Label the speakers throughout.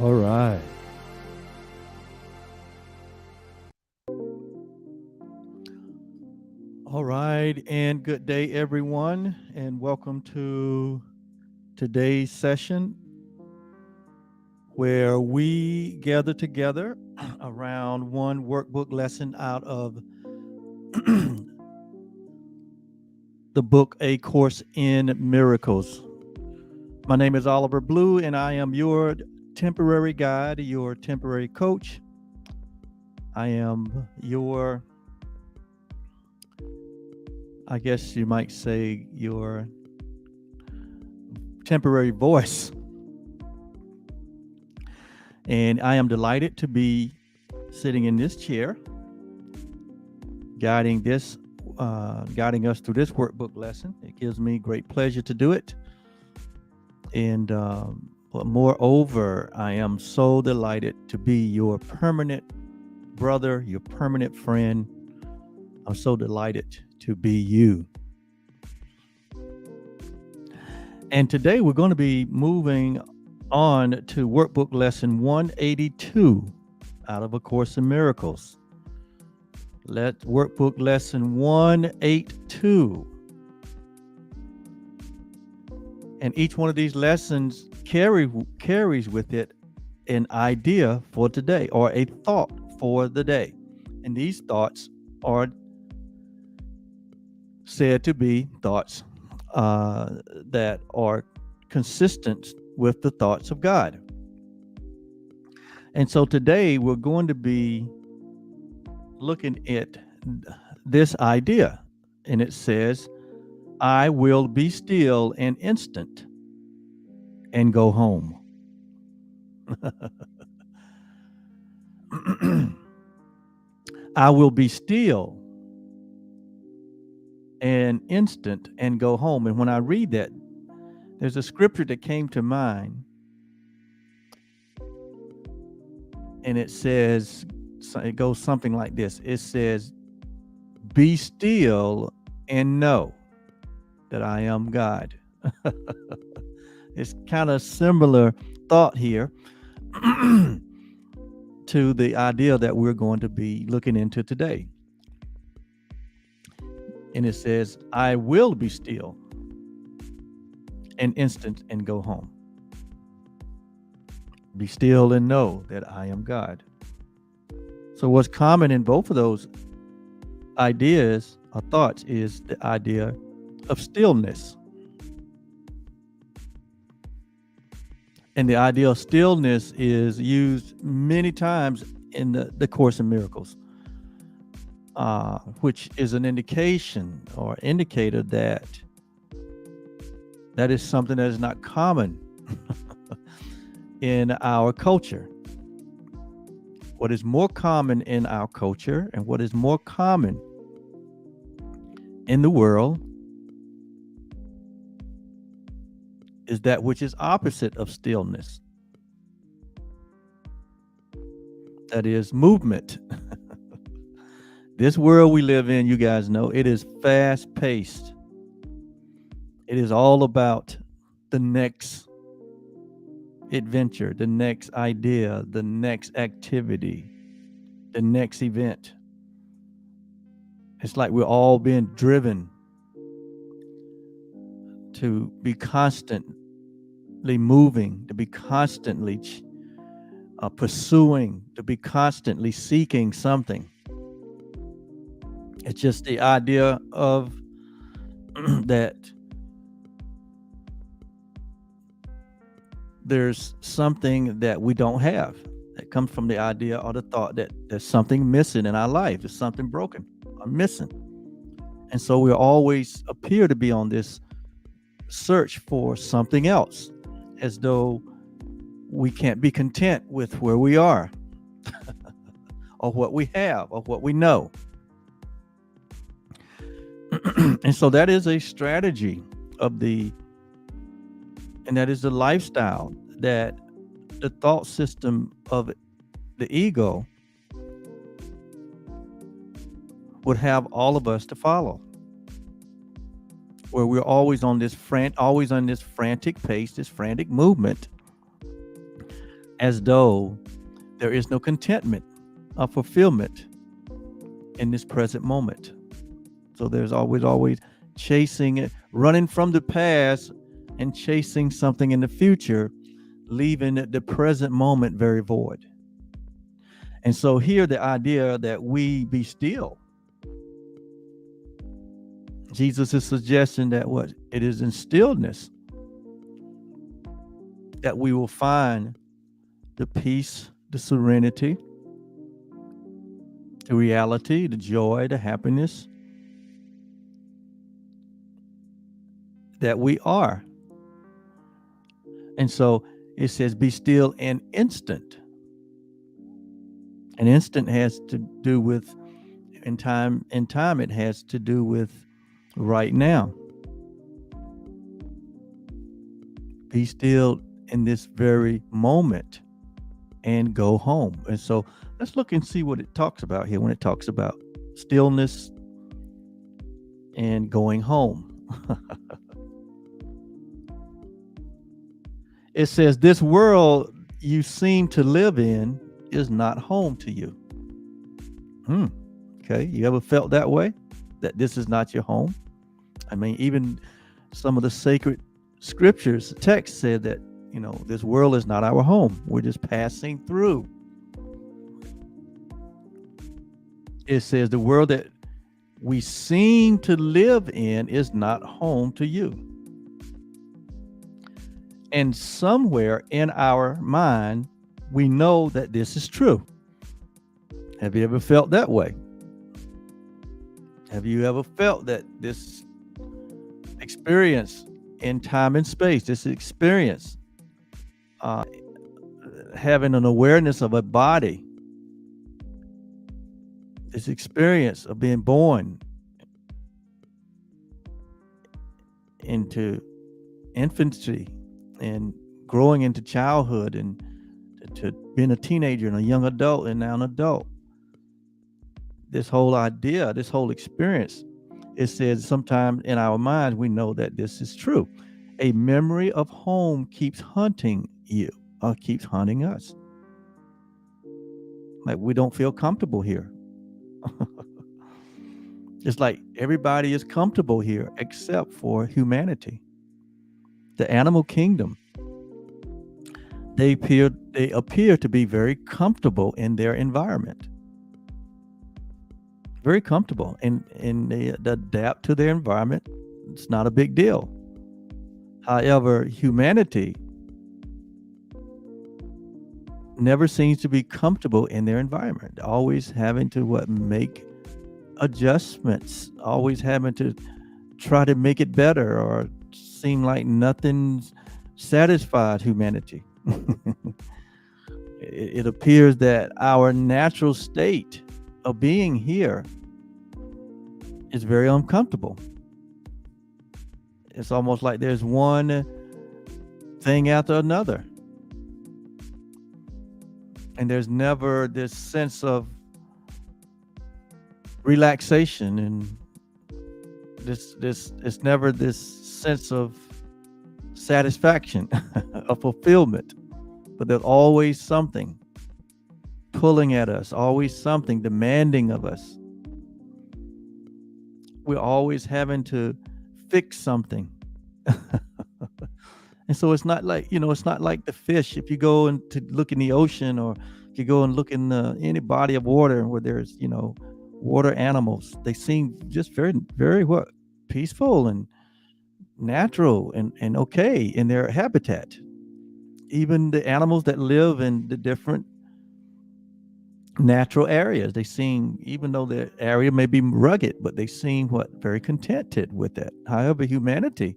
Speaker 1: All right. All right. And good day, everyone. And welcome to today's session where we gather together around one workbook lesson out of the book A Course in Miracles. My name is Oliver Blue, and I am your temporary guide, your temporary coach. I am your, I guess you might say, your temporary voice. And I am delighted to be sitting in this chair, guiding us through this workbook lesson. It gives me great pleasure to do it. And but moreover, I am so delighted to be your permanent brother, your permanent friend. I'm so delighted to be you. And today we're going to be moving on to workbook lesson 182 out of A Course in Miracles. Let workbook lesson 182. And each one of these lessons carries with it an idea for today or a thought for the day. And these thoughts are said to be thoughts that are consistent with the thoughts of God. And so today we're going to be looking at this idea, and it says, I will be still an instant and go home. I will be still an instant and go home. And when I read that, there's a scripture that came to mind, and it says, it goes something like this. It says, be still and know that I am God. It's kind of similar thought here to the idea that we're going to be looking into today. And it says, I will be still an instant and go home. Be still and know that I am God. So what's common in both of those ideas or thoughts is the idea of stillness. And the idea of stillness is used many times in the Course in Miracles, which is an indication or indicator that is something that is not common in our culture. What is more common in our culture and what is more common in the world is that which is opposite of stillness. That is movement. This world we live in, you guys know, it is fast-paced. It is all about the next adventure, the next idea, the next activity, the next event. It's like we're all being driven to be constantly moving, to be constantly pursuing, to be constantly seeking something. It's just the idea of that there's something that we don't have. That comes from the idea or the thought that there's something missing in our life. There's something broken or missing. And so we always appear to be on this search for something else, as though we can't be content with where we are or what we have or what we know. And so that is a strategy of and that is the lifestyle that the thought system of the ego would have all of us to follow, where we're always on this frantic pace, this frantic movement as though there is no contentment or fulfillment in this present moment. So there's always chasing it, running from the past and chasing something in the future, leaving the present moment very void. And so here the idea that we be still. Jesus is suggesting that what it is in stillness that we will find the peace, the serenity, the reality, the joy, the happiness that we are. And so it says, be still an instant. An instant has to do with in time it has to do with right now. Be still in this very moment and go home. And so let's look and see what it talks about here when it talks about stillness and going home. It says, this world you seem to live in is not home to you. Okay, you ever felt that way? That this is not your home? I mean, even some of the sacred scriptures, text said that, this world is not our home. We're just passing through. It says the world that we seem to live in is not home to you. And somewhere in our mind, we know that this is true. Have you ever felt that way? Have you ever felt that this experience in time and space, this experience, having an awareness of a body, this experience of being born into infancy and growing into childhood and to being a teenager and a young adult and now an adult. This whole idea, this whole experience, it says sometimes in our minds we know that this is true. A memory of home keeps hunting you or keeps hunting us. Like we don't feel comfortable here. It's like everybody is comfortable here except for humanity. The animal kingdom, they appear to be very comfortable in their environment. Very comfortable, and they adapt to their environment. It's not a big deal. However, humanity never seems to be comfortable in their environment. Always having to make adjustments, always having to try to make it better, or seem like nothing's satisfied humanity. It appears that our natural state of being here is very uncomfortable. It's almost like there's one thing after another, and there's never this sense of relaxation, and it's never this sense of satisfaction of fulfillment. But there's always something pulling at us, always something demanding of us. We're always having to fix something. And so it's not like, it's not like the fish. If you go and to look in the ocean, or if you go and look in any body of water where there's, water animals, they seem just very, very peaceful and natural and okay in their habitat. Even the animals that live in the different natural areas, they seem, even though the area may be rugged, but they seem very contented with that. However, humanity,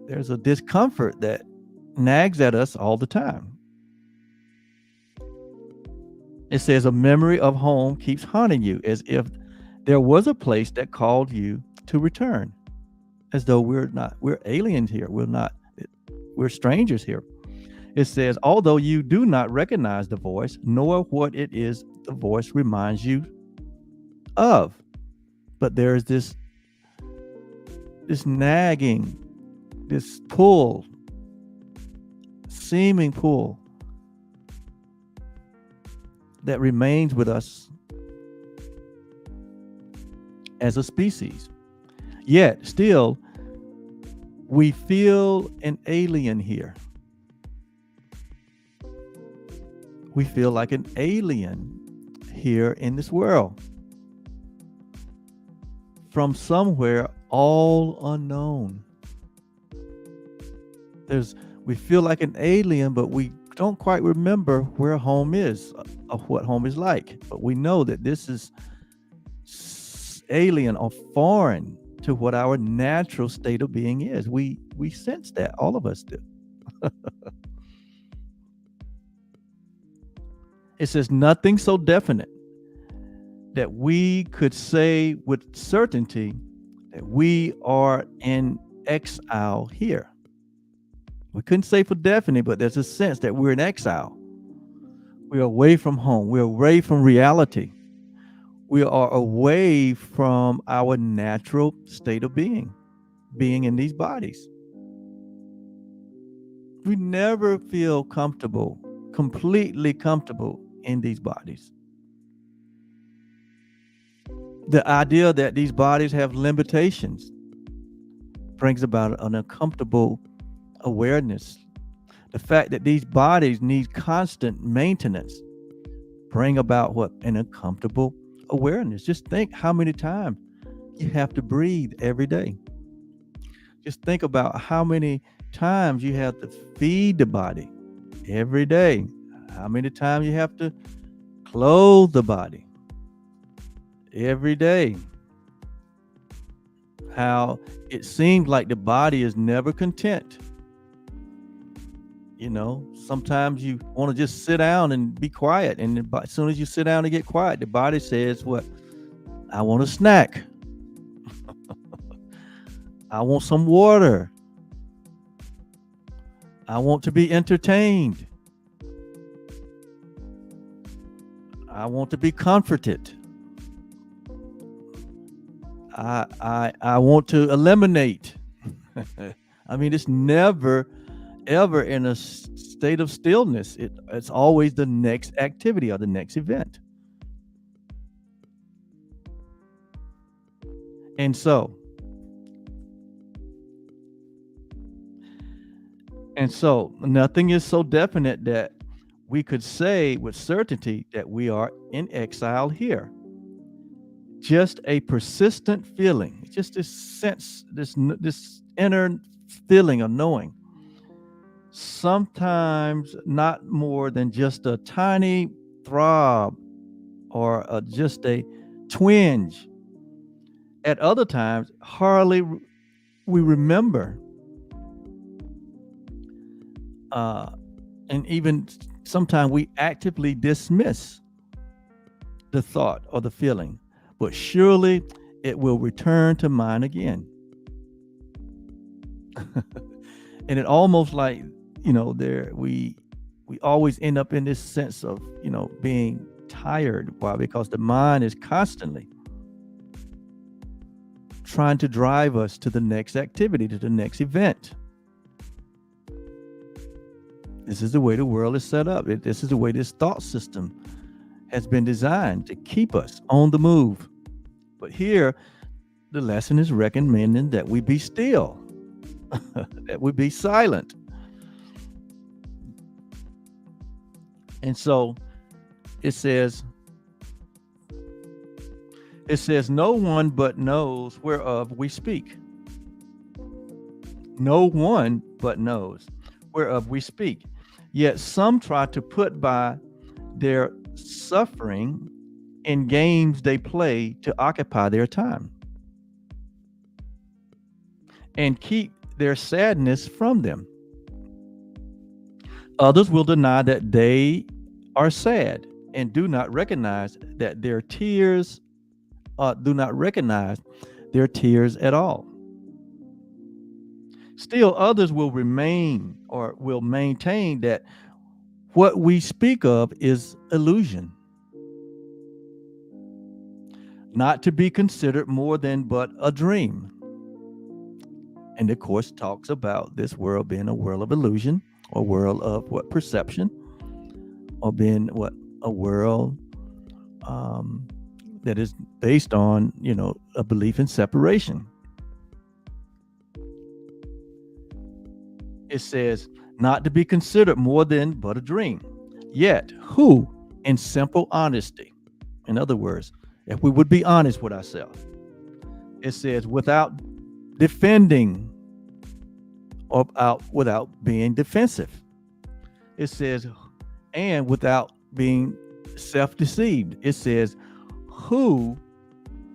Speaker 1: there's a discomfort that nags at us all the time. It says a memory of home keeps haunting you, as if there was a place that called you to return, as though we're aliens here. We're strangers here. It says, although you do not recognize the voice, nor what it is the voice reminds you of, but there is this nagging, this pull, seeming pull that remains with us as a species. Yet, still, we feel an alien here. We feel like an alien here in this world from somewhere all unknown. We feel like an alien, but we don't quite remember where home is or what home is like. But we know that this is alien or foreign to what our natural state of being is. We sense that, all of us do. It says nothing so definite that we could say with certainty that we are in exile here. We couldn't say for definite, but there's a sense that we're in exile. We're away from home. We're away from reality. We are away from our natural state of being in these bodies. We never feel comfortable, completely comfortable in these bodies. The idea that these bodies have limitations brings about an uncomfortable awareness. The fact that these bodies need constant maintenance bring about what? An uncomfortable awareness. Just think how many times you have to breathe every day. Just think about how many times you have to feed the body every day. How many times you have to clothe the body every day. How it seems like the body is never content. You know, sometimes you want to just sit down and be quiet. And as soon as you sit down and get quiet, the body says, what? I want a snack. I want some water. I want to be entertained. I want to be comforted. I want to eliminate. I mean, it's never, ever in a state of stillness. It's always the next activity or the next event. And so nothing is so definite that we could say with certainty that we are in exile here. Just a persistent feeling, just this sense, this inner feeling of knowing. Sometimes not more than just a tiny throb or just a twinge. At other times, hardly we remember. And even sometimes we actively dismiss the thought or the feeling, but surely it will return to mind again. And it almost like, we always end up in this sense of, being tired. Why? Because the mind is constantly trying to drive us to the next activity, to the next event. This is the way the world is set up. This is the way this thought system has been designed to keep us on the move. But here, the lesson is recommending that we be still, that we be silent. And so it says, no one but knows whereof we speak. No one but knows whereof we speak. Yet some try to put by their suffering in games they play to occupy their time and keep their sadness from them. Others will deny that they are sad and do not recognize their tears at all. Still, others will remain or will maintain that what we speak of is illusion, not to be considered more than but a dream. And the Course talks about this world being a world of illusion, or world of what perception, or being what a world um, that is based on a belief in separation. It says not to be considered more than but a dream. Yet who, in simple honesty, in other words, if we would be honest with ourselves, it says without defending or without being defensive. It says, and without being self-deceived. It says, who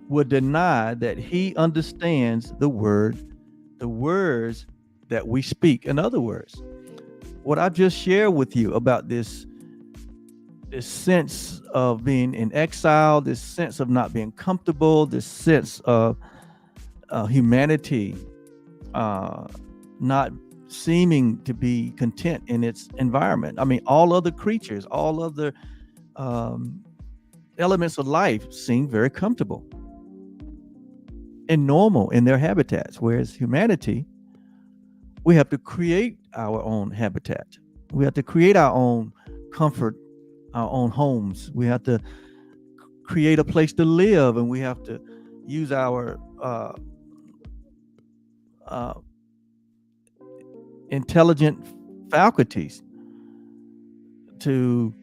Speaker 1: would deny that he understands the words that we speak? In other words, what I just shared with you about this sense of being in exile, this sense of not being comfortable, this sense of humanity not seeming to be content in its environment. I mean, all other creatures, all other elements of life seem very comfortable and normal in their habitats, whereas humanity, we have to create our own habitat. We have to create our own comfort, our own homes. We have to create a place to live, and we have to use our intelligent faculties to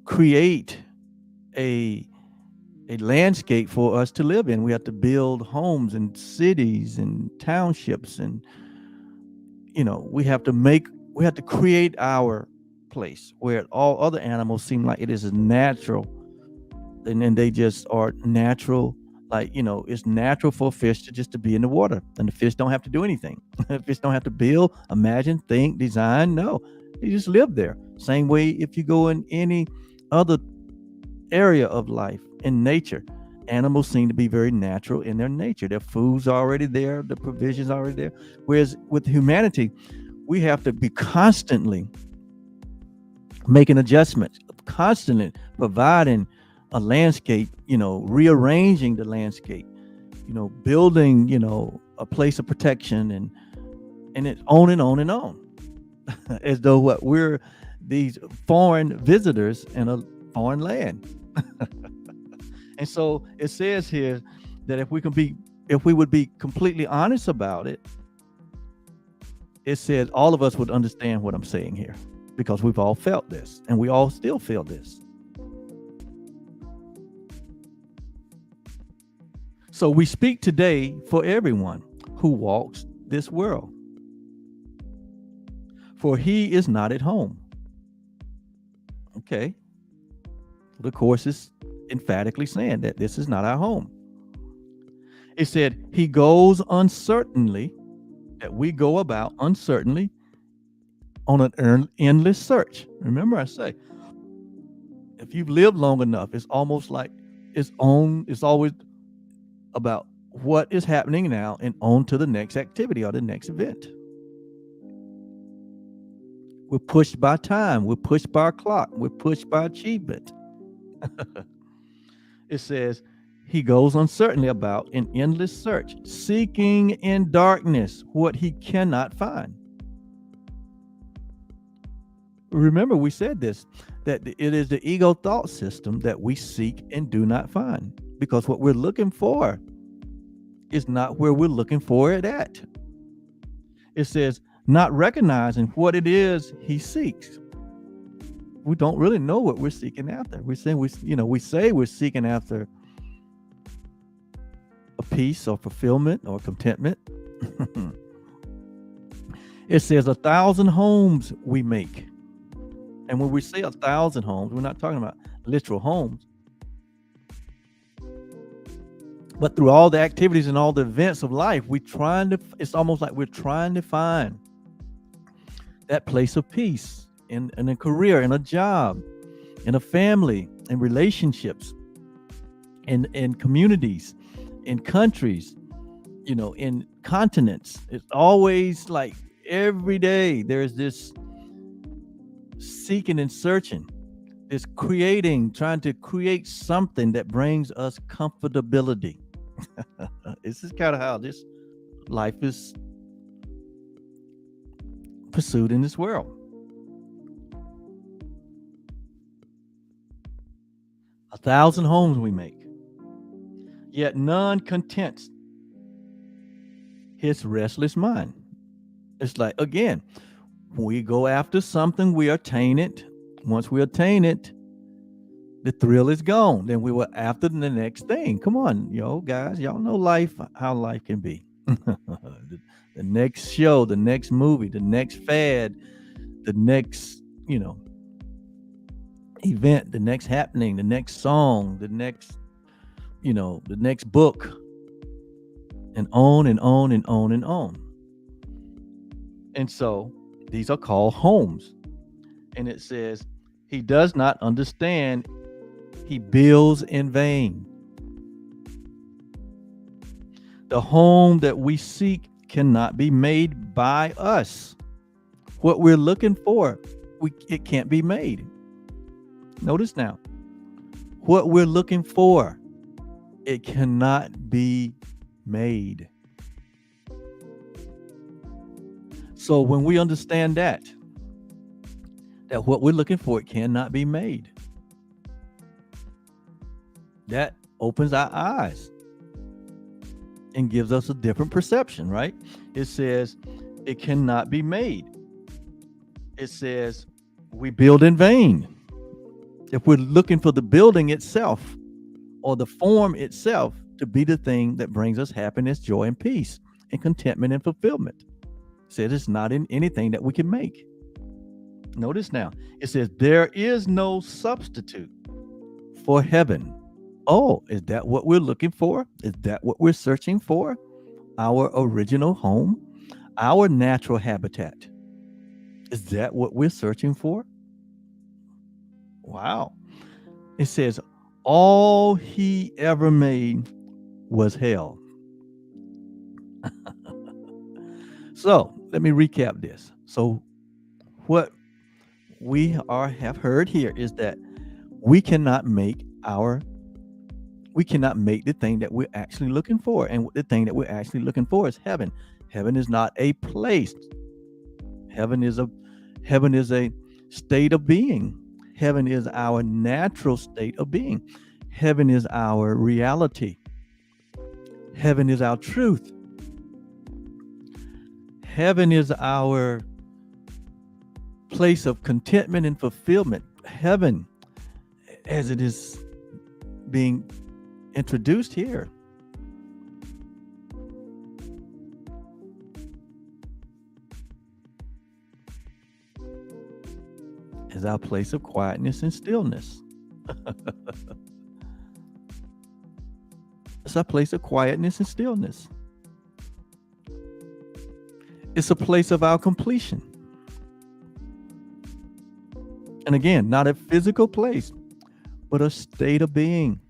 Speaker 1: create a landscape for us to live in. We have to build homes and cities and townships, and we have to create our place where all other animals seem like it is natural, and then they just are natural. Like, it's natural for a fish to be in the water, and the fish don't have to do anything. The fish don't have to build, imagine, think, design. No, they just live there. Same way if you go in any other area of life in nature, animals seem to be very natural in their nature. Their food's already there, the provisions already there. Whereas with humanity, we have to be constantly making adjustments, constantly providing a landscape, rearranging the landscape, building, a place of protection, and it's on and on and on. As though we're these foreign visitors in a foreign land. And so it says here that if we would be completely honest about it, it says all of us would understand what I'm saying here, because we've all felt this, and we all still feel this. So we speak today for everyone who walks this world, for he is not at home. Okay. The Course is emphatically saying that this is not our home. It said he goes uncertainly, that we go about uncertainly on an endless search. Remember, I say, if you've lived long enough, it's almost like it's always about what is happening now and on to the next activity or the next event. We're pushed by time. We're pushed by our clock. We're pushed by achievement. It says he goes uncertainly about in endless search, seeking in darkness what he cannot find. Remember, we said this, that it is the ego thought system that we seek and do not find, because what we're looking for is not where we're looking for it at. It says not recognizing what it is he seeks. We don't really know what we're seeking after. We say we're seeking after a peace or fulfillment or contentment. It says 1,000 homes we make. And when we say 1,000 homes, we're not talking about literal homes. But through all the activities and all the events of life, it's almost like we're trying to find that place of peace in a career, in a job, in a family, in relationships, in communities, in countries, in continents. It's always like every day there's this seeking and searching, this trying to create something that brings us comfortability. This is kind of how this life is pursued in this world. 1,000 homes we make, yet none contents his restless mind. It's like, again, we go after something, we attain it. Once we attain it, the thrill is gone. Then we were after the next thing. Come on, guys, y'all know life, how life can be. The next show, the next movie, the next fad, the next, event, the next happening, the next song, the next, the next book, and on and on and on and on. And so these are called homes. And it says, he does not understand, he builds in vain. The home that we seek cannot be made by us. What we're looking for, it can't be made. Notice now, what we're looking for, it cannot be made. So when we understand that what we're looking for, it cannot be made, that opens our eyes and gives us a different perception, right? It says it cannot be made. It says we build in vain. If we're looking for the building itself or the form itself to be the thing that brings us happiness, joy, and peace, and contentment and fulfillment, it says it's not in anything that we can make. Notice now, it says there is no substitute for heaven. Oh, is that what we're looking for? Is that what we're searching for? Our original home, our natural habitat. Is that what we're searching for? Wow. It says all he ever made was hell. So let me recap this. So what we have heard here is that we cannot make the thing that we're actually looking for. And the thing that we're actually looking for is heaven. Heaven is not a place. Heaven is a state of being. Heaven is our natural state of being. Heaven is our reality. Heaven is our truth. Heaven is our place of contentment and fulfillment. Heaven, as it is being introduced here, is our place of quietness and stillness. It's a place of quietness and stillness. It's a place of our completion. And again, not a physical place, but a state of being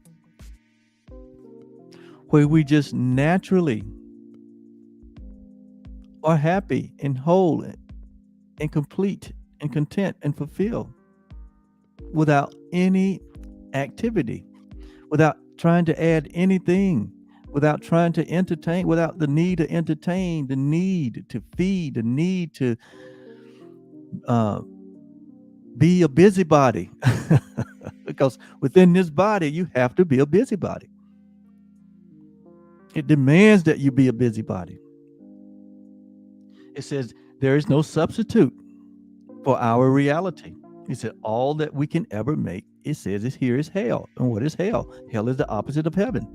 Speaker 1: where we just naturally are happy and whole and complete and content and fulfilled without any activity, without trying to add anything, without trying to entertain, without the need to entertain, the need to feed, the need to be a busybody. Because within this body, you have to be a busybody. It demands that you be a busybody. It says there is no substitute for our reality. He said all that we can ever make, it says is here is hell. And what is hell? Hell is the opposite of heaven.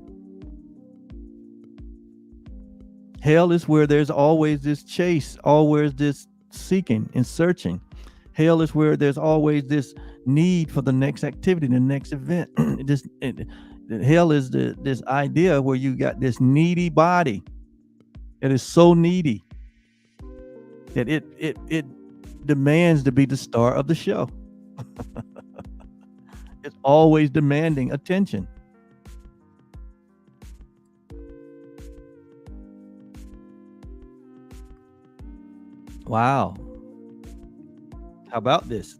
Speaker 1: Hell is where there's always this chase, always this seeking and searching. Hell is where there's always this need for the next activity, the next event. Hell is this idea where you got this needy body that is so needy that it demands to be the star of the show. It's always demanding attention. Wow. How about this?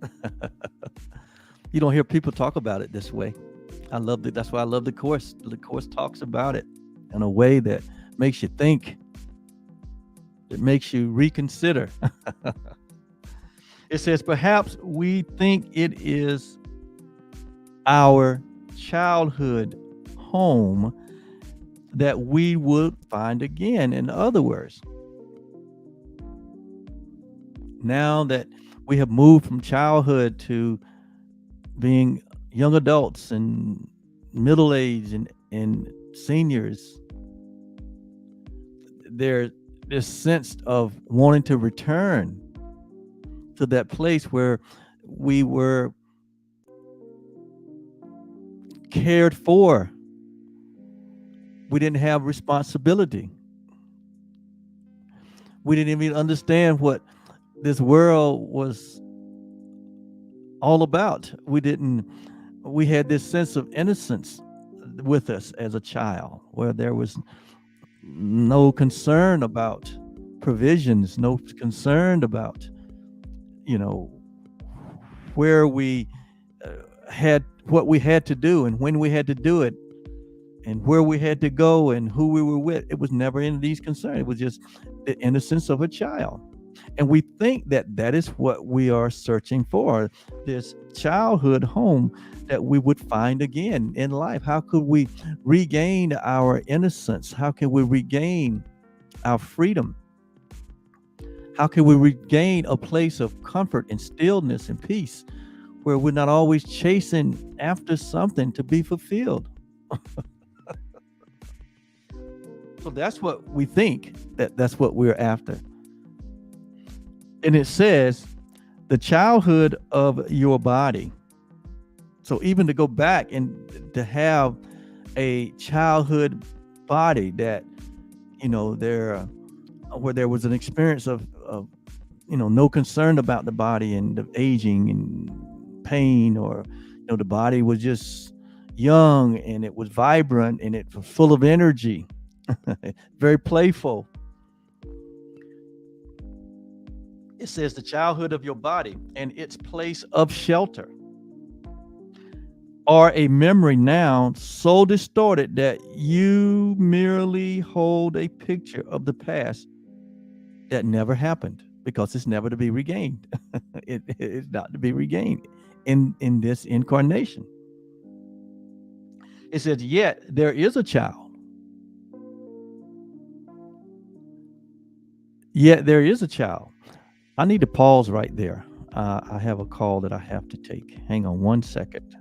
Speaker 1: You don't hear people talk about it this way. I love it. That's why I love the course. The course talks about it in a way that makes you think. It makes you reconsider. It says, perhaps we think it is our childhood home that we would find again. In other words, now that we have moved from childhood to being young adults and middle age and seniors, there's this sense of wanting to return to that place where we were cared for. We didn't have responsibility. We didn't even understand what this world was all about. We had this sense of innocence with us as a child, where there was no concern about provisions, no concern about, you know, where we had what we had to do and when we had to do it and where we had to go and who we were with. It was never any of these concerns. It was just the innocence of a child. And we think that that is what we are searching for, this childhood home that we would find again in life. How could we regain our innocence? How can we regain our freedom? How can we regain a place of comfort and stillness and peace where we're not always chasing after something to be fulfilled? So that's what we think, that's what we're after. And it says the childhood of your body. So even to go back and to have a childhood body that, where there was an experience of no concern about the body and the aging and pain, or the body was just young and it was vibrant and it was full of energy, very playful. It says the childhood of your body and its place of shelter are a memory now so distorted that you merely hold a picture of the past that never happened, because it's never to be regained. It's not to be regained in this incarnation. It says, yet there is a child. Yet there is a child. I need to pause right there. I have a call that I have to take. Hang on one second.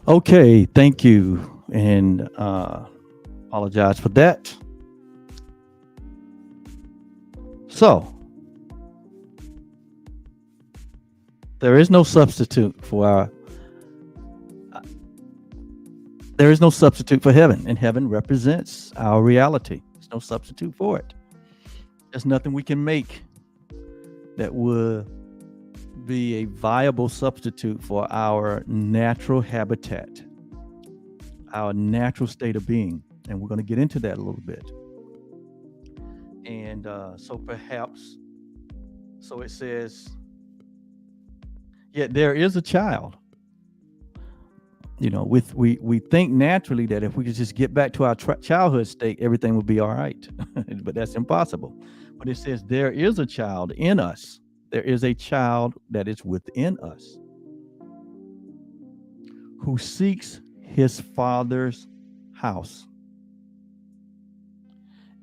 Speaker 1: Okay, thank you, and apologize for that. So there is no substitute for our. There is no substitute for heaven, and heaven represents our reality. There's no substitute for it. There's nothing we can make that would be a viable substitute for our natural habitat, our natural state of being. And we're going to get into that a little bit. And so it says, yet there is a child. We think naturally that if we could just get back to our childhood state, everything would be all right. But that's impossible. But it says there is a child in us. There is a child that is within us who seeks his father's house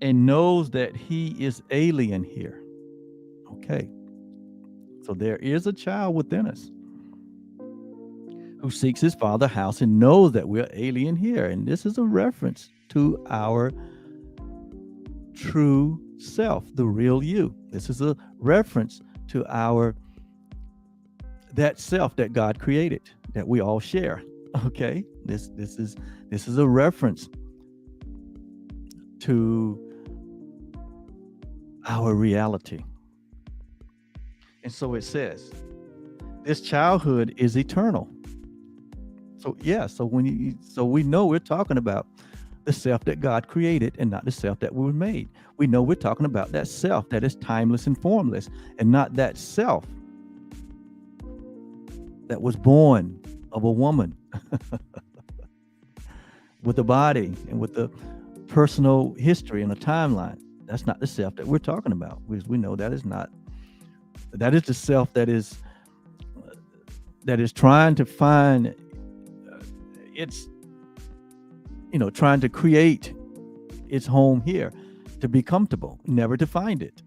Speaker 1: and knows that he is alien here. Okay. So there is a child within us who seeks his father's house and knows that we're alien here. And this is a reference to our true self, the real you. This is a reference to that self that God created, that we all share. Okay, this is a reference to our reality. And so it says, this childhood is eternal. So so we know we're talking about the self that God created and not the self that we were made. We know we're talking about that self that is timeless and formless, and not that self that was born of a woman with a body and with a personal history and a timeline. That's not the self that we're talking about, because we know that is the self that is trying to find it's trying to create its home here, to be comfortable, never to find it.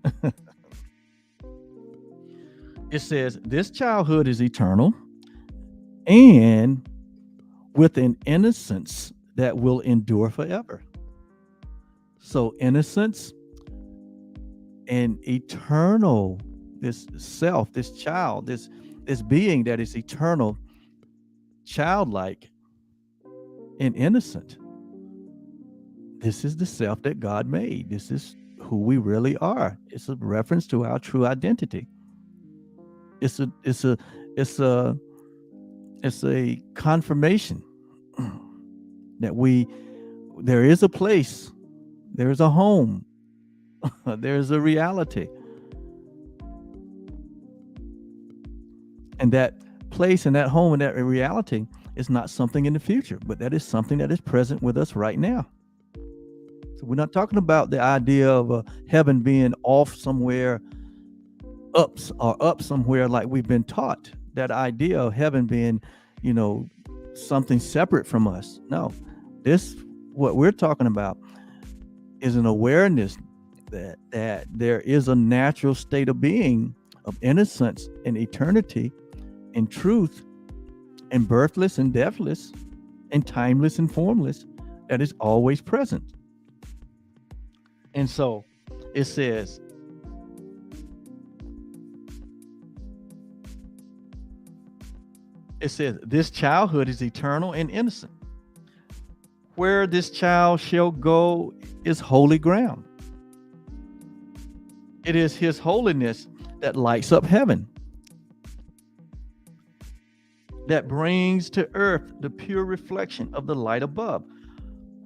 Speaker 1: It says this childhood is eternal and with an innocence that will endure forever. So innocence and eternal, this self, this child, this being that is eternal, childlike, and innocent. This is the self that God made. This is who we really are. It's a reference to our true identity. It's a confirmation that there is a place, there is a home, there is a reality. And that place and that home and that reality is not something in the future, but that is something that is present with us right now. So we're not talking about the idea of heaven being off somewhere, up somewhere like we've been taught. That idea of heaven being, something separate from us. No, what we're talking about is an awareness that there is a natural state of being, of innocence and eternity and truth and birthless and deathless and timeless and formless that is always present. And so it says, this childhood is eternal and innocent. Where this child shall go is holy ground. It is his holiness that lights up heaven, that brings to earth the pure reflection of the light above,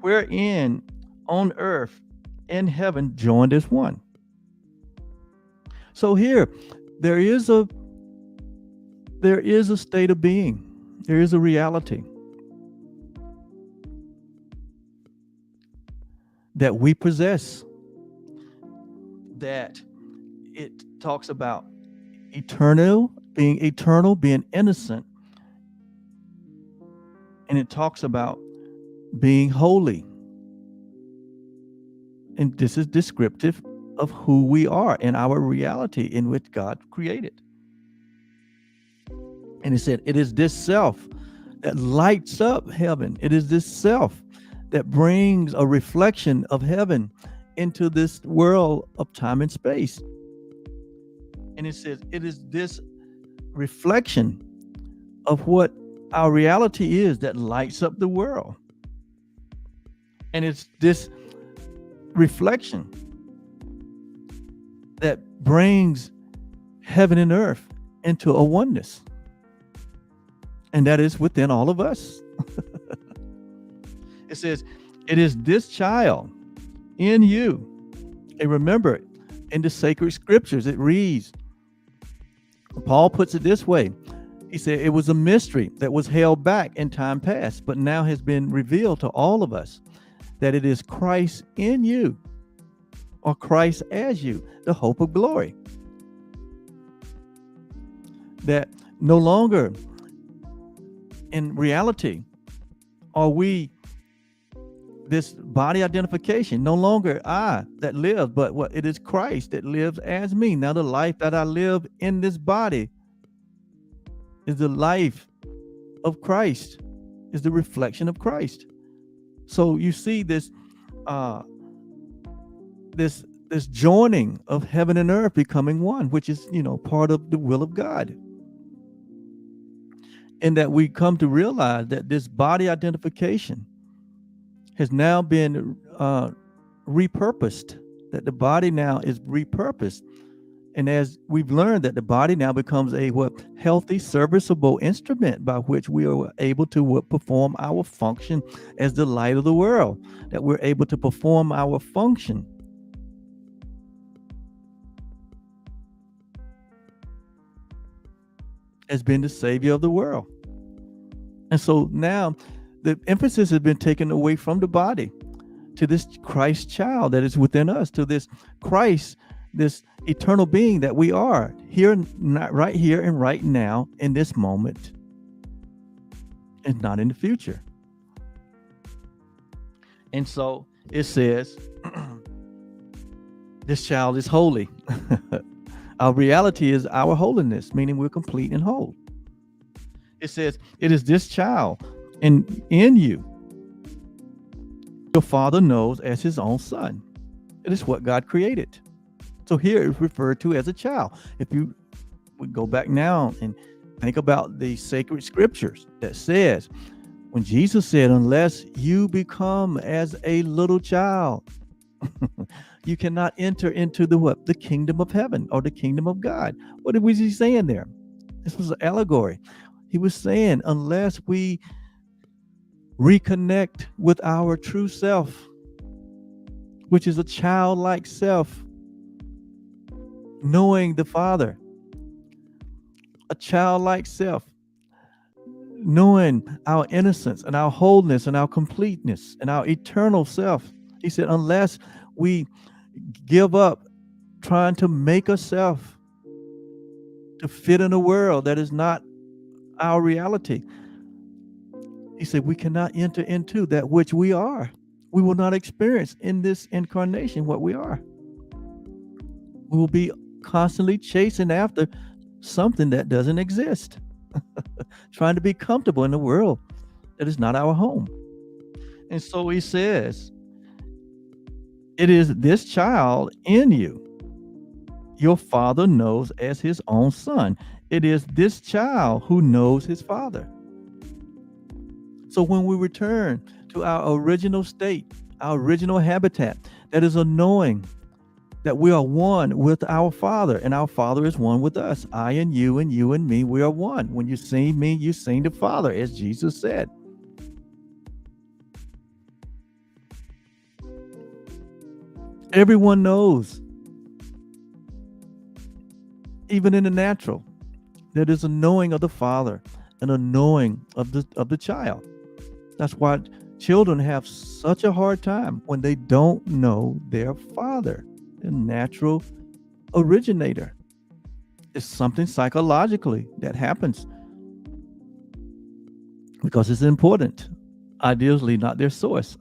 Speaker 1: wherein on earth and heaven joined as one. So here, there is a state of being. There is a reality that we possess, that it talks about eternal, being innocent, and it talks about being holy. And this is descriptive of who we are and our reality in which God created. And he said, it is this self that lights up heaven. It is this self that brings a reflection of heaven into this world of time and space. And it says it is this reflection of what our reality is that lights up the world. And it's this reflection that brings heaven and earth into a oneness. And that is within all of us. It says, it is this child in you. And remember, in the sacred scriptures, it reads, Paul puts it this way. He said it was a mystery that was held back in time past, but now has been revealed to all of us, that it is Christ in you, or Christ as you, the hope of glory. That no longer in reality are we this body identification, no longer I that live, but what it is Christ that lives as me. Now the life that I live in this body is the life of Christ, is the reflection of Christ. So you see this this joining of heaven and earth becoming one, which is, part of the will of God. And that we come to realize that this body identification has now been repurposed, that the body now is repurposed. And as we've learned that the body now becomes a healthy, serviceable instrument by which we are able to perform our function as the light of the world, that we're able to perform our function as being the savior of the world. And so now the emphasis has been taken away from the body to this Christ child that is within us, to this Christ, this eternal being that we are here, not right here and right now in this moment, and not in the future. And so it says, this child is holy. Our reality is our holiness, meaning we're complete and whole. It says, it is this child in you your Father knows as his own son. It is what God created. So here it's referred to as a child. If you would go back now and think about the sacred scriptures that says, when Jesus said, unless you become as a little child, you cannot enter into the kingdom of heaven or the kingdom of God. What was he saying there? This was an allegory. He was saying, unless we reconnect with our true self, which is a childlike self, knowing the Father, a childlike self, knowing our innocence and our wholeness and our completeness and our eternal self. He said, unless we give up trying to make ourselves to fit in a world that is not our reality, he said, we cannot enter into that which we are. We will not experience in this incarnation what we are. We will be constantly chasing after something that doesn't exist, trying to be comfortable in a world that is not our home. And so he says, it is this child in you your Father knows as his own son. It is this child who knows his Father. So when we return to our original state, our original habitat, that is a knowing that we are one with our Father, and our Father is one with us. I and you and me, we are one. When you see me, you see the Father, as Jesus said. Everyone knows, even in the natural, there is a knowing of the Father and a knowing of the child. That's why children have such a hard time when they don't know their father, the natural originator. It's something psychologically that happens because it's important, ideally not their source.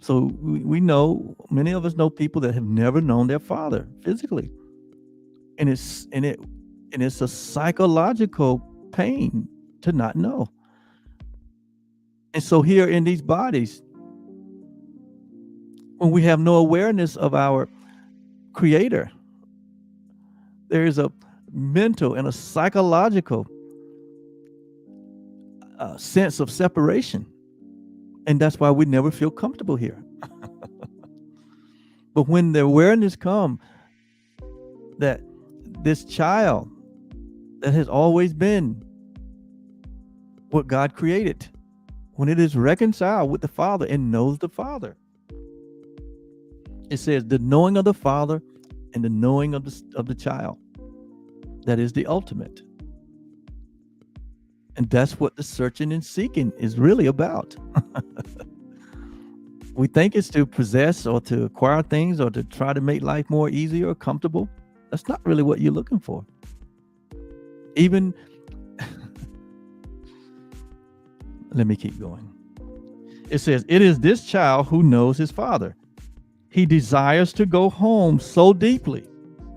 Speaker 1: So we know, many of us know people that have never known their father physically, and it's a psychological pain to not know. And so here in these bodies, when we have no awareness of our creator, there is a mental and a psychological sense of separation. And that's why we never feel comfortable here. But when the awareness comes that this child that has always been what God created, when it is reconciled with the Father and knows the Father, it says the knowing of the Father and the knowing of the child, that is the ultimate. And that's what the searching and seeking is really about. We think it's to possess or to acquire things or to try to make life more easy or comfortable. That's not really what you're looking for. Even, let me keep going. It says, it is this child who knows his father. He desires to go home so deeply.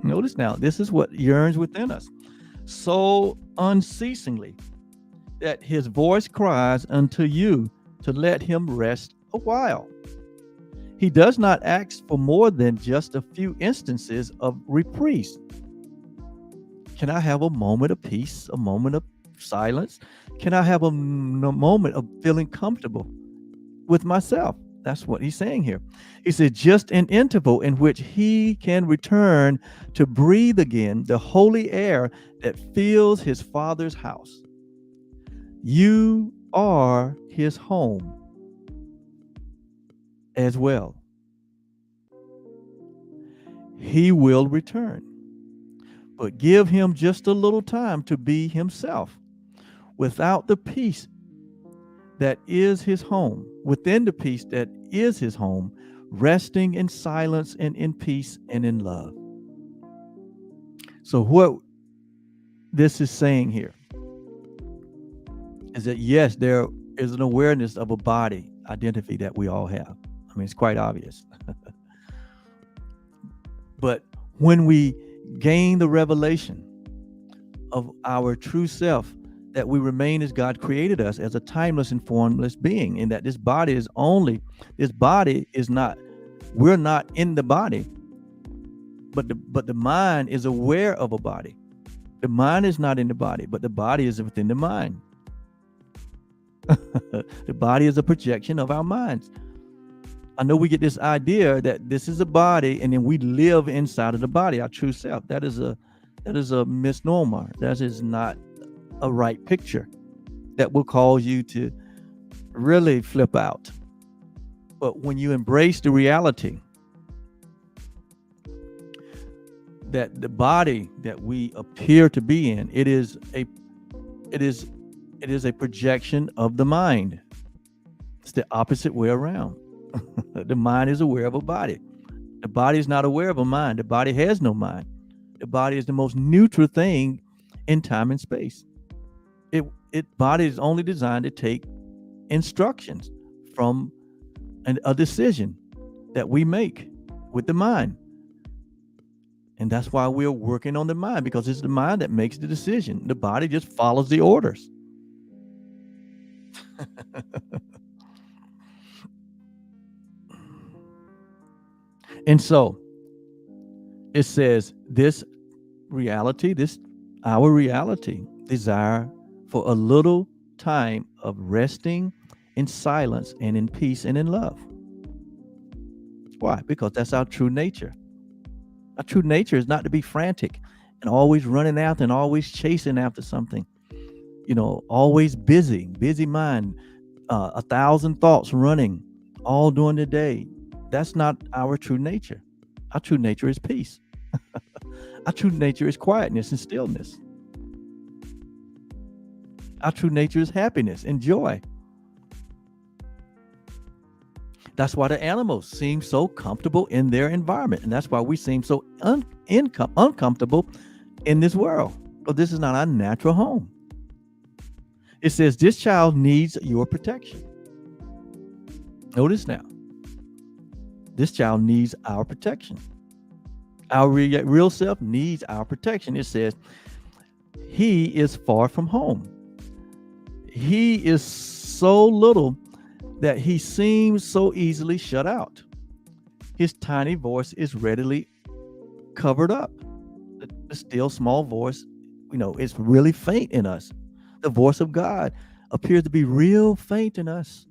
Speaker 1: Notice now, this is what yearns within us, so unceasingly, that his voice cries unto you to let him rest a while. He does not ask for more than just a few instances of reprieve. Can I have a moment of peace, a moment of silence? Can I have a moment of feeling comfortable with myself? That's what he's saying here. He said, just an interval in which he can return to breathe again the holy air that fills his Father's house. You are his home as well. He will return, but give him just a little time to be himself. Without the peace that is his home, within the peace that is his home, resting in silence and in peace and in love. So what this is saying here is that, yes, there is an awareness of a body identity that we all have. I mean, it's quite obvious. But when we gain the revelation of our true self, that we remain as God created us, as a timeless and formless being, and that this body is not, we're not in the body, but the mind is aware of a body. The mind is not in the body, but the body is within the mind. The body is a projection of our minds. I know we get this idea that this is a body and then we live inside of the body, our true self. That is a misnomer. That is not a right picture. That will cause you to really flip out. But when you embrace the reality that the body that we appear to be in, it is a projection of the mind. It's the opposite way around. The mind is aware of a body. The body is not aware of a mind. The body has no mind. The body is the most neutral thing in time and space. Body is only designed to take instructions from a decision that we make with the mind. And that's why we're working on the mind, because it's the mind that makes the decision. The body just follows the orders. And so it says our reality desire for a little time of resting in silence and in peace and in love. Why? Because that's our true nature. Our true nature is not to be frantic and always running after and always chasing after something. Always busy mind, 1,000 thoughts running all during the day. That's not our true nature. Our true nature is peace. Our true nature is quietness and stillness. Our true nature is happiness and joy. That's why the animals seem so comfortable in their environment. And that's why we seem so uncomfortable in this world. Because this is not our natural home. It says this child needs your protection. Notice now. This child needs our protection. Our real self needs our protection. It says he is far from home. He is so little that he seems so easily shut out. His tiny voice is readily covered up. The still small voice, it's really faint in us. The voice of God appears to be real faint in us.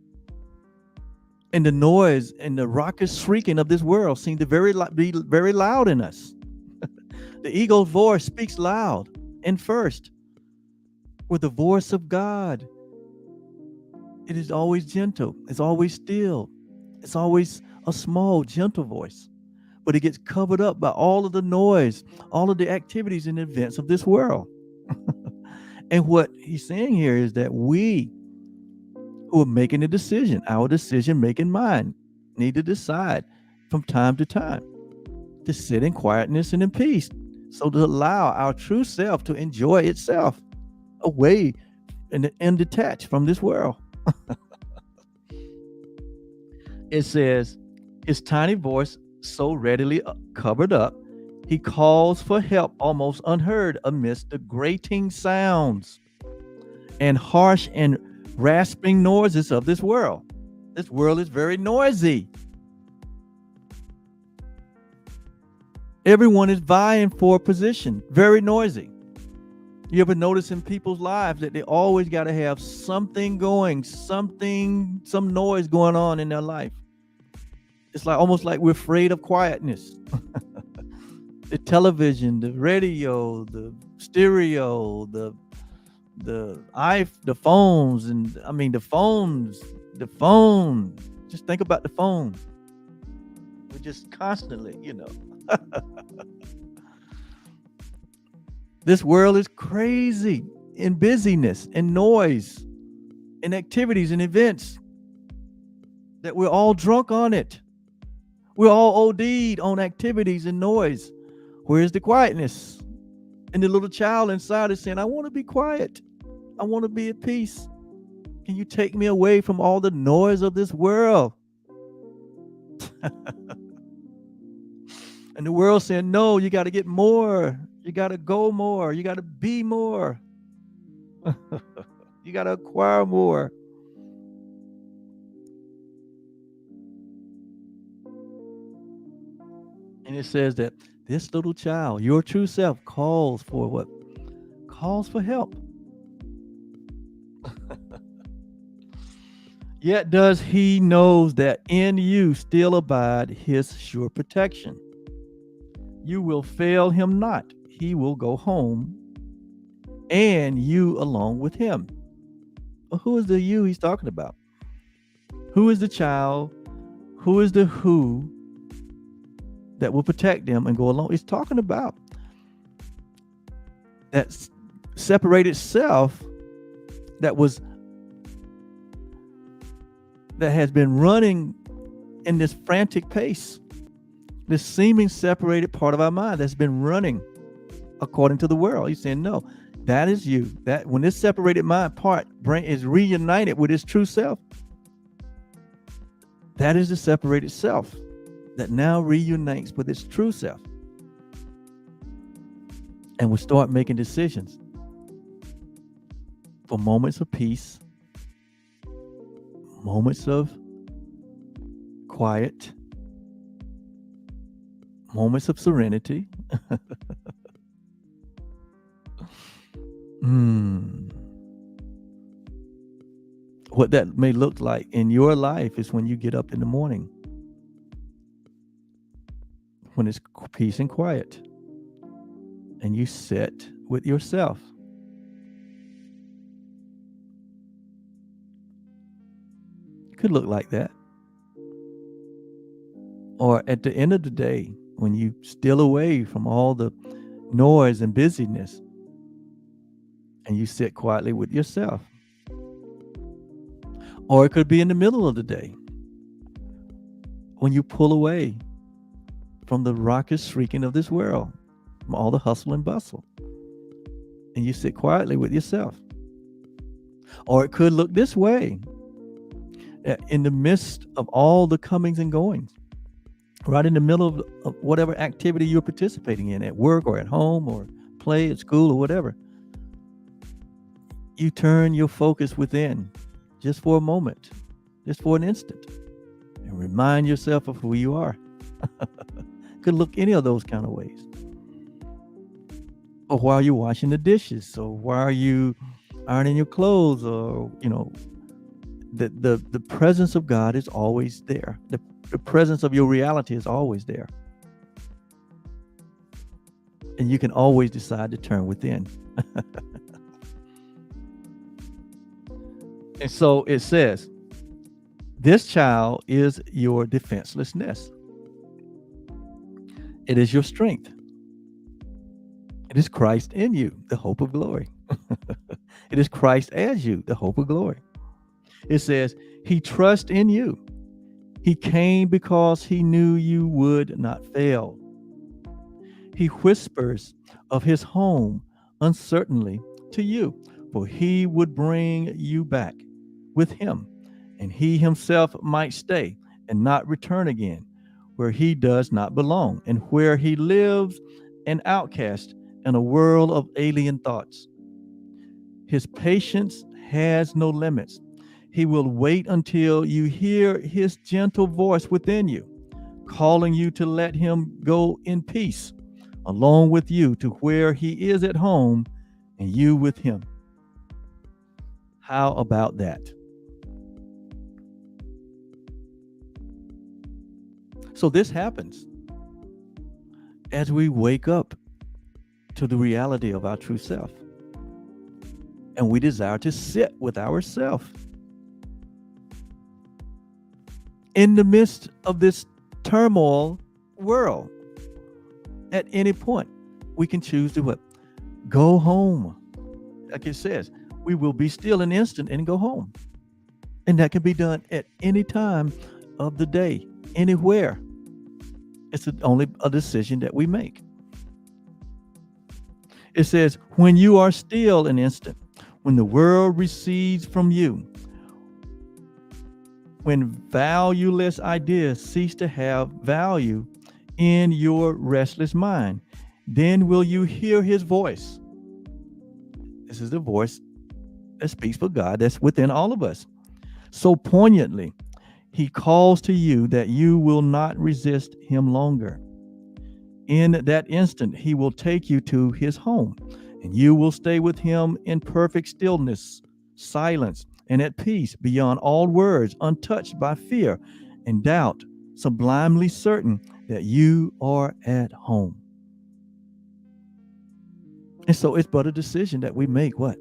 Speaker 1: And the noise and the raucous shrieking of this world seem to be very loud in us. The ego's voice speaks loud and first. With the voice of God, it is always gentle. It's always still. It's always a small, gentle voice. But it gets covered up by all of the noise, all of the activities and events of this world. And what he's saying here is that we who are making a decision, our decision-making mind, need to decide from time to time to sit in quietness and in peace, so to allow our true self to enjoy itself away and detached from this world. It says, his tiny voice so readily covered up, he calls for help almost unheard amidst the grating sounds and harsh and rasping noises of this world. This world is very noisy. Everyone is vying for a position, very noisy. You ever notice in people's lives that they always got to have something going, some noise going on in their life? It's like almost like we're afraid of quietness. The television, the radio, the stereo, the phones, and I mean the phone. Just think about the phone. We're just constantly, This world is crazy in busyness and noise and activities and events that we're all drunk on it. We're all OD'd on activities and noise. Where's the quietness? And the little child inside is saying, I want to be quiet. I want to be at peace. Can you take me away from all the noise of this world? And the world saying, no, you got to get more. You got to go more. You got to be more. You got to acquire more. And it says that this little child, your true self, calls for what? Calls for help. Yet does he knows that in you still abide his sure protection. You will fail him not. He will go home, and you along with him. Well, who is the you he's talking about? Who is the child? Who is the who that will protect them and go along? He's talking about that separated self that has been running in this frantic pace, this seeming separated part of our mind that's been running according to the world. He's saying, no, that is you. That when this separated mind part brain is reunited with its true self, that is the separated self that now reunites with its true self. And will start making decisions for moments of peace, moments of quiet, moments of serenity. What that may look like in your life is when you get up in the morning, when it's peace and quiet, and you sit with yourself. It could look like that. Or at the end of the day, when you steal away from all the noise and busyness, and you sit quietly with yourself. Or it could be in the middle of the day, when you pull away from the raucous shrieking of this world, from all the hustle and bustle, and you sit quietly with yourself. Or it could look this way, in the midst of all the comings and goings, right in the middle of whatever activity you're participating in, at work or at home or play at school or whatever. you turn your focus within just for a moment, just for an instant, and remind yourself of who you are. Could look any of those kind of ways. Or while you're washing the dishes, or while you ironing your clothes, or the presence of God is always there. The presence of your reality is always there. And you can always decide to turn within. And so it says, this child is your defenselessness. It is your strength. It is Christ in you, the hope of glory. It is Christ as you, the hope of glory. It says, he trusts in you. He came because he knew you would not fail. He whispers of his home uncertainly to you, for he would bring you back with him, and he himself might stay and not return again, where he does not belong, and where he lives an outcast in a world of alien thoughts. His patience has no limits. He will wait until you hear his gentle voice within you, calling you to let him go in peace, along with you to where he is at home and you with him. How about that? So this happens as we wake up to the reality of our true self, and we desire to sit with ourselves in the midst of this turmoil world. At any point, we can choose to what? Go home. Like it says, we will be still an instant and go home. And that can be done at any time of the day, anywhere. It's only a decision that we make. It says, when you are still an instant, when the world recedes from you, when valueless ideas cease to have value in your restless mind, then will you hear his voice. This is the voice that speaks for God that's within all of us. So poignantly, he calls to you that you will not resist him longer. In that instant, he will take you to his home, and you will stay with him in perfect stillness, silence, and at peace beyond all words, untouched by fear and doubt, sublimely certain that you are at home. And so it's but a decision that we make, what?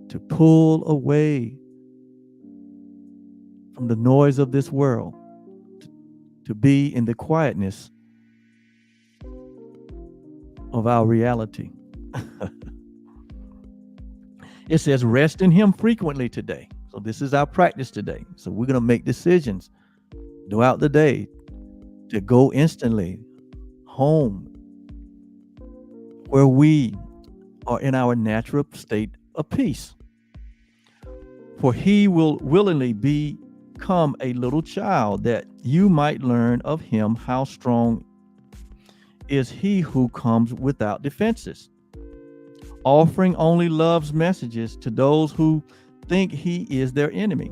Speaker 1: To pull away from the noise of this world, to be in the quietness of our reality. It says, rest in him frequently today. So this is our practice today. So we're going to make decisions throughout the day to go instantly home, where we are in our natural state of peace. For he will willingly become a little child, that you might learn of him how strong is he who comes without defenses, offering only love's messages to those who think he is their enemy.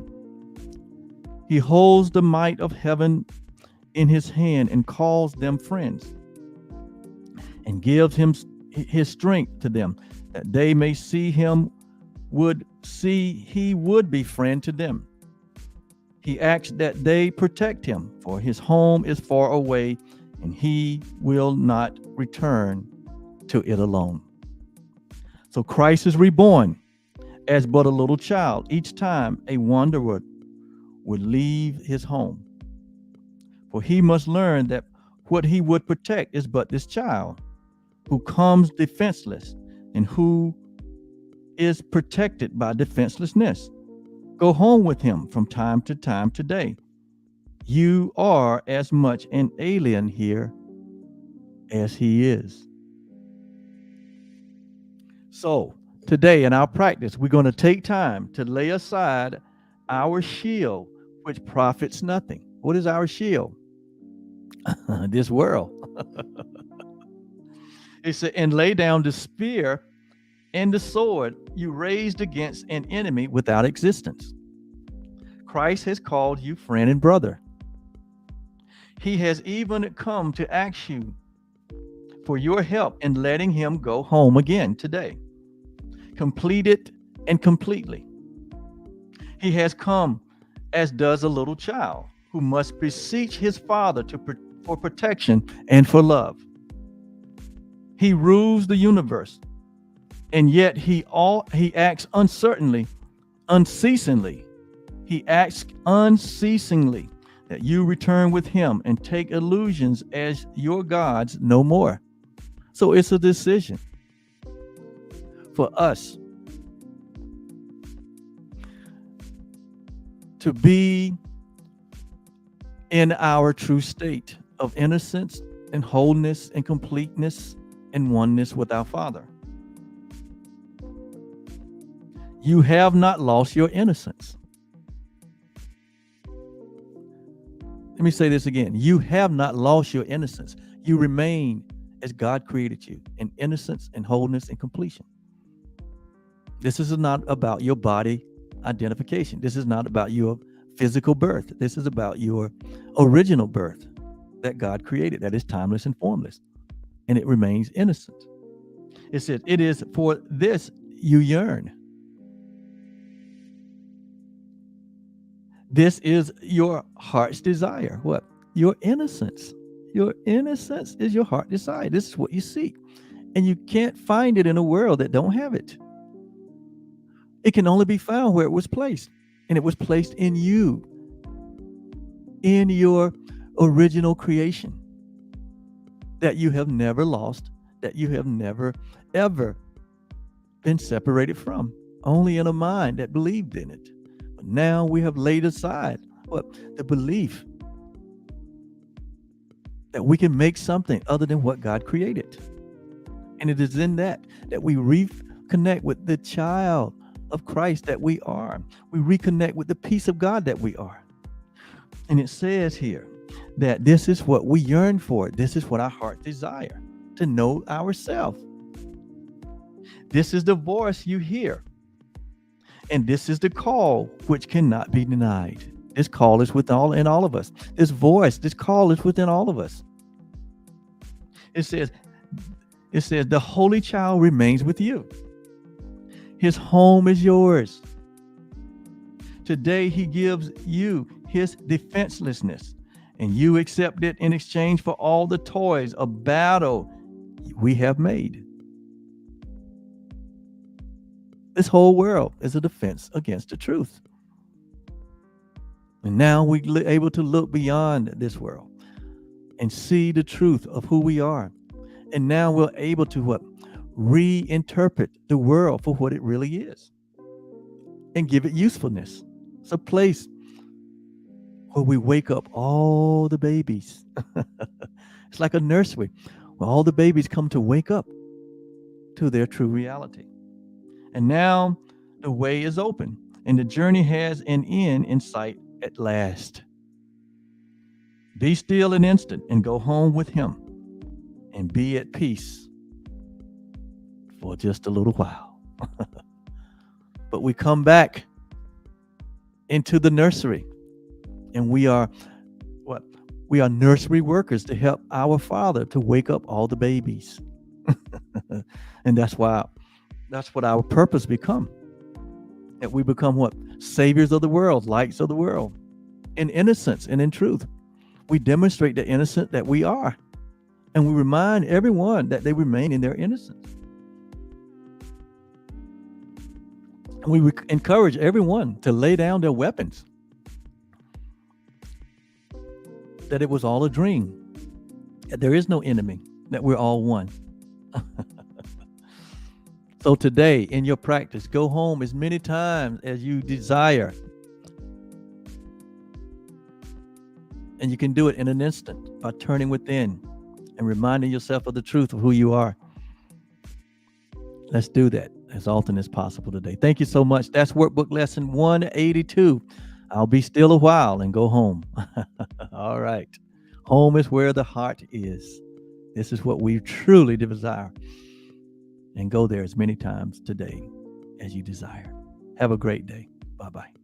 Speaker 1: He holds the might of heaven in his hand and calls them friends, and gives him his strength to them, that they may see him he would be friend to them. He asks that they protect him, for his home is far away, and he will not return to it alone. So Christ is reborn as but a little child each time a wanderer would leave his home. For he must learn that what he would protect is but this child, who comes defenseless and who is protected by defenselessness. Go home with him from time to time today. You are as much an alien here as he is. So today in our practice, we're going to take time to lay aside our shield, which profits nothing. What is our shield? This world. It said, and lay down the spear and the sword you raised against an enemy without existence. Christ has called you friend and brother. He has even come to ask you for your help in letting him go home again today, completed and completely. He has come as does a little child who must beseech his father for protection and for love. He rules the universe, and yet he acts unceasingly. He acts unceasingly that you return with him and take illusions as your gods no more. So it's a decision for us to be in our true state of innocence and wholeness and completeness and oneness with our Father. You have not lost your innocence. Let me say this again. You have not lost your innocence. You remain as God created you in innocence and wholeness and completion. This is not about your body identification. This is not about your physical birth. This is about your original birth that God created, that is timeless and formless, and it remains innocent. It says, it is for this you yearn. This is your heart's desire. What? Your innocence. Your innocence is your heart desire. This is what you seek. And you can't find it in a world that don't have it. It can only be found where it was placed. And it was placed in you, in your original creation that you have never lost, that you have never, ever been separated from, only in a mind that believed in it. But now we have laid aside the belief that we can make something other than what God created. And it is in that we reconnect with the child of Christ that we are. We reconnect with the peace of God that we are. And it says here that this is what we yearn for. This is what our heart desire, to know ourselves. This is the voice you hear. And this is the call which cannot be denied. This call is in all of us. This voice, this call is within all of us. It says the Holy Child remains with you. His home is yours. Today he gives you his defenselessness, and you accept it in exchange for all the toys of battle we have made. This whole world is a defense against the truth. And now we're able to look beyond this world and see the truth of who we are. And now we're able to reinterpret the world for what it really is and give it usefulness. It's a place where we wake up all the babies. It's like a nursery where all the babies come to wake up to their true reality. And now the way is open and the journey has an end in sight at last. Be still an instant and go home with him and be at peace for just a little while. But we come back into the nursery, and we are nursery workers to help our Father to wake up all the babies. And that's what our purpose become. That we become saviors of the world, lights of the world, in innocence and in truth. We demonstrate the innocent that we are, and we remind everyone that they remain in their innocence. And we encourage everyone to lay down their weapons, that it was all a dream, that there is no enemy, that we're all one. So today, in your practice, go home as many times as you desire. And you can do it in an instant by turning within and reminding yourself of the truth of who you are. Let's do that as often as possible today. Thank you so much. That's Workbook Lesson 182. I'll be still a while and go home. All right. Home is where the heart is. This is what we truly desire. and go there as many times today as you desire. Have a great day. Bye-bye.